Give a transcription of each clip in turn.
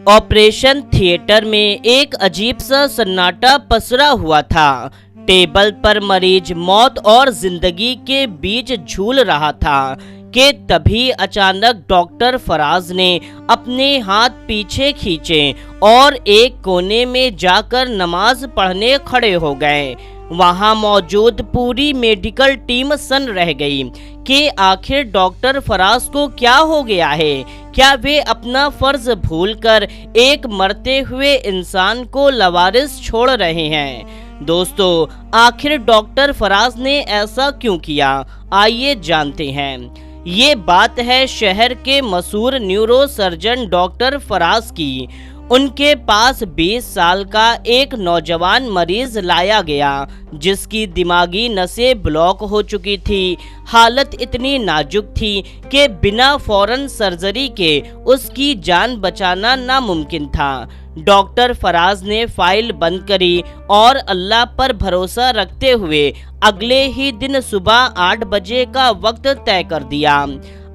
Operation theatre में एक अजीब सा सन्नाटा पसरा हुआ था। टेबल पर मरीज मौत और जिंदगी के बीच झूल रहा था कि तभी अचानक डॉक्टर फराज ने अपने हाथ पीछे खींचे और एक कोने में जाकर नमाज पढ़ने खड़े हो गए। वहां मौजूद पूरी मेडिकल टीम सन्न रह गई कि आखिर डॉक्टर फराज को क्या हो गया है। क्या वे अपना फर्ज भूलकर एक मरते हुए इंसान को लवारिस छोड़ रहे हैं? दोस्तों, आखिर डॉक्टर फराज ने ऐसा क्यों किया, आइए जानते हैं। ये बात है शहर के मशहूर न्यूरो सर्जन डॉक्टर फराज की। उनके पास 20 साल का एक नौजवान मरीज लाया गया जिसकी दिमागी नसें ब्लॉक हो चुकी थी। हालत इतनी नाजुक थी कि बिना फौरन सर्जरी के उसकी जान बचाना नामुमकिन था। डॉक्टर फराज ने फाइल बंद करी और अल्लाह पर भरोसा रखते हुए अगले ही दिन सुबह 8 बजे का वक्त तय कर दिया।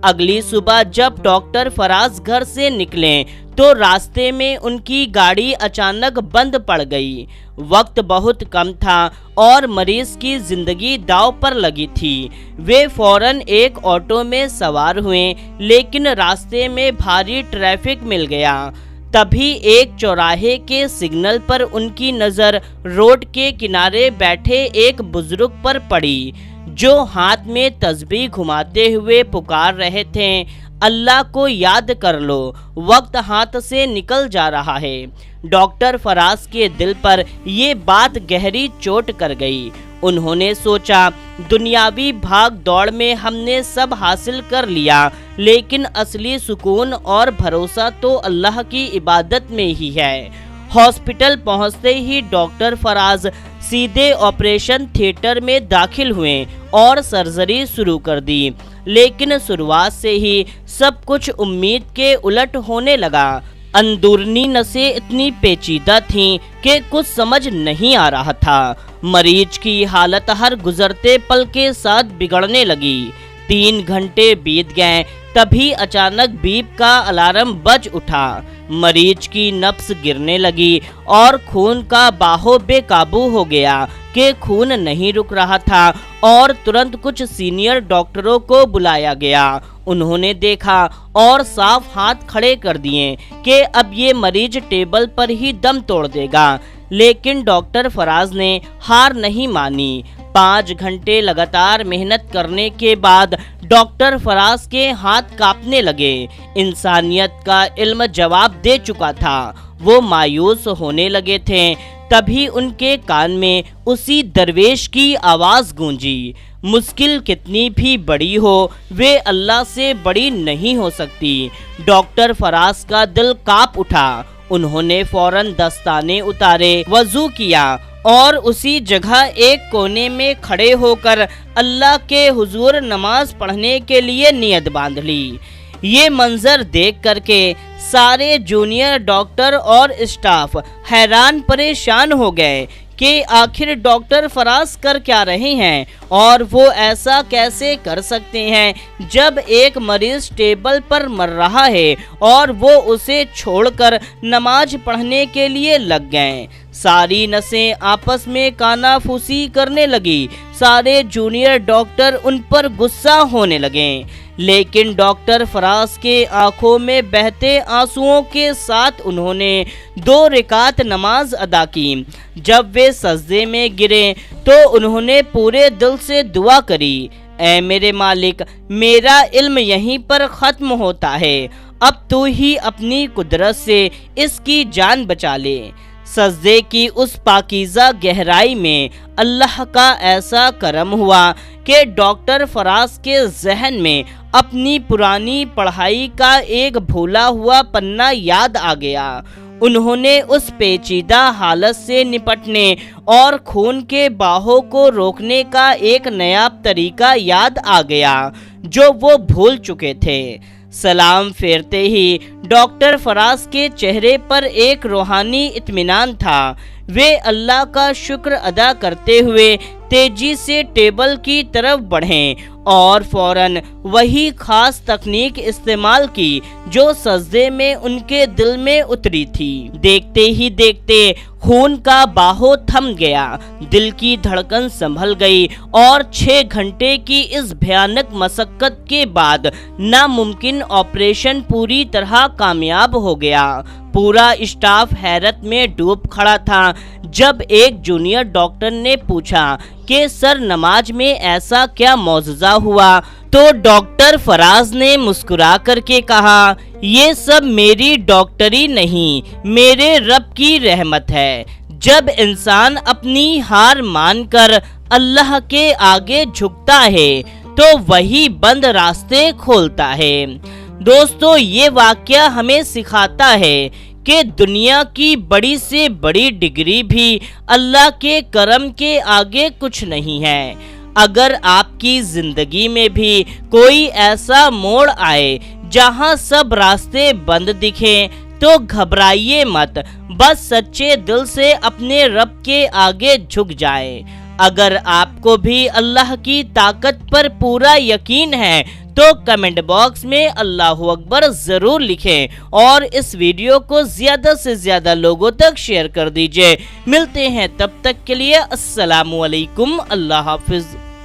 अगली सुबह जब डॉक्टर फराज घर से निकले तो रास्ते में उनकी गाड़ी अचानक बंद पड़ गई। वक्त बहुत कम था और मरीज की जिंदगी दांव पर लगी थी। वे फौरन एक ऑटो में सवार हुए, लेकिन रास्ते में भारी ट्रैफिक मिल गया। तभी एक चौराहे के सिग्नल पर उनकी नज़र रोड के किनारे बैठे एक बुजुर्ग पर पड़ी जो हाथ में तस्बीह घुमाते हुए पुकार रहे थे, अल्लाह को याद कर लो, वक्त हाथ से निकल जा रहा है। डॉक्टर फराज के दिल पर ये बात गहरी चोट कर गई। उन्होंने सोचा, दुनियावी भाग दौड़ में हमने सब हासिल कर लिया, लेकिन असली सुकून और भरोसा तो अल्लाह की इबादत में ही है। हॉस्पिटल पहुंचते ही डॉक्टर फराज सीधे ऑपरेशन थिएटर में दाखिल हुए और सर्जरी शुरू कर दी, लेकिन शुरुआत से ही सब कुछ उम्मीद के उलट होने लगा। अंदरूनी नसें इतनी पेचीदा थीं कि कुछ समझ नहीं आ रहा था। मरीज की हालत हर गुजरते पल के साथ बिगड़ने लगी। 3 घंटे बीत गए, तभी अचानक बीप का अलार्म बज उठा। मरीज की नब्ज गिरने लगी और खून का बहाव बेकाबू हो गया कि खून नहीं रुक रहा था और तुरंत कुछ सीनियर डॉक्टरों को बुलाया गया। उन्होंने देखा और साफ हाथ खड़े कर दिए कि अब ये मरीज टेबल पर ही दम तोड़ देगा, लेकिन डॉक्टर फराज ने हार नहीं मानी। 5 घंटे लगातार मेहनत करने के बाद डॉक्टर फराज के हाथ कांपने लगे। इंसानियत का इल्म जवाब दे चुका था। वो मायूस होने लगे थे। तभी उनके कान में उसी दरवेश की आवाज़ गूंजी, मुश्किल कितनी भी बड़ी हो, वे अल्लाह से बड़ी नहीं हो सकती। डॉक्टर फराज का दिल कांप उठा। उन्होंने फौरन दस्ताने उतारे, वजू किया और उसी जगह एक कोने में खड़े होकर अल्लाह के हुजूर नमाज पढ़ने के लिए नियत बांध ली। ये मंजर देख करके सारे जूनियर डॉक्टर और स्टाफ हैरान परेशान हो गए कि आखिर डॉक्टर फराज कर क्या रहे हैं और वो ऐसा कैसे कर सकते हैं जब एक मरीज टेबल पर मर रहा है और वो उसे छोड़कर नमाज पढ़ने के लिए लग गए। सारी नसें आपस में कानाफूसी करने लगी। सारे जूनियर डॉक्टर उन पर गुस्सा होने लगे, लेकिन डॉक्टर फराज के आंखों में बहते आंसुओं के साथ उन्होंने 2 रकात नमाज अदा की। जब वे सजदे में गिरे तो उन्होंने पूरे दिल से दुआ करी, ऐ मेरे मालिक, मेरा इल्म यहीं पर ख़त्म होता है, अब तू ही अपनी कुदरत से इसकी जान बचा ले। सजदे की उस पाकीज़ा गहराई में अल्लाह का ऐसा करम हुआ कि डॉक्टर फराज के जहन में अपनी पुरानी पढ़ाई का एक भूला हुआ पन्ना याद आ गया। उन्होंने उस पेचीदा हालत से निपटने और खून के बहाव को रोकने का एक नया तरीका याद आ गया जो वो भूल चुके थे। सलाम फेरते ही डॉक्टर फराज के चेहरे पर एक रूहानी इत्मीनान था। वे अल्लाह का शुक्र अदा करते हुए तेजी से टेबल की तरफ बढ़े और फौरन वही खास तकनीक इस्तेमाल की जो सजदे में उनके दिल में उतरी थी। देखते ही देखते खून का बाहो थम गया, दिल की धड़कन संभल गई और 6 घंटे की इस भयानक मशक्कत के बाद नामुमकिन ऑपरेशन पूरी तरह कामयाब हो गया। पूरा स्टाफ हैरत में डूब खड़ा था जब एक जूनियर डॉक्टर ने पूछा कि सर नमाज में ऐसा क्या मौजज़ा हुआ, तो डॉक्टर फराज ने मुस्कुरा करके कहा, ये सब मेरी डॉक्टरी नहीं, मेरे रब की रहमत है। जब इंसान अपनी हार मानकर अल्लाह के आगे झुकता है तो वही बंद रास्ते खोलता है। दोस्तों, ये वाकया हमें सिखाता है कि दुनिया की बड़ी से बड़ी डिग्री भी अल्लाह के करम के आगे कुछ नहीं है। अगर आपकी जिंदगी में भी कोई ऐसा मोड़ आए जहां सब रास्ते बंद दिखें तो घबराइए मत, बस सच्चे दिल से अपने रब के आगे झुक जाए। अगर आपको भी अल्लाह की ताकत पर पूरा यकीन है तो कमेंट बॉक्स में अल्लाहु अकबर ज़रूर लिखें और इस वीडियो को ज़्यादा से ज़्यादा लोगों तक शेयर कर दीजिए। मिलते हैं तब तक के लिए अस्सलामु अलैकुम, अल्लाह हाफिज़।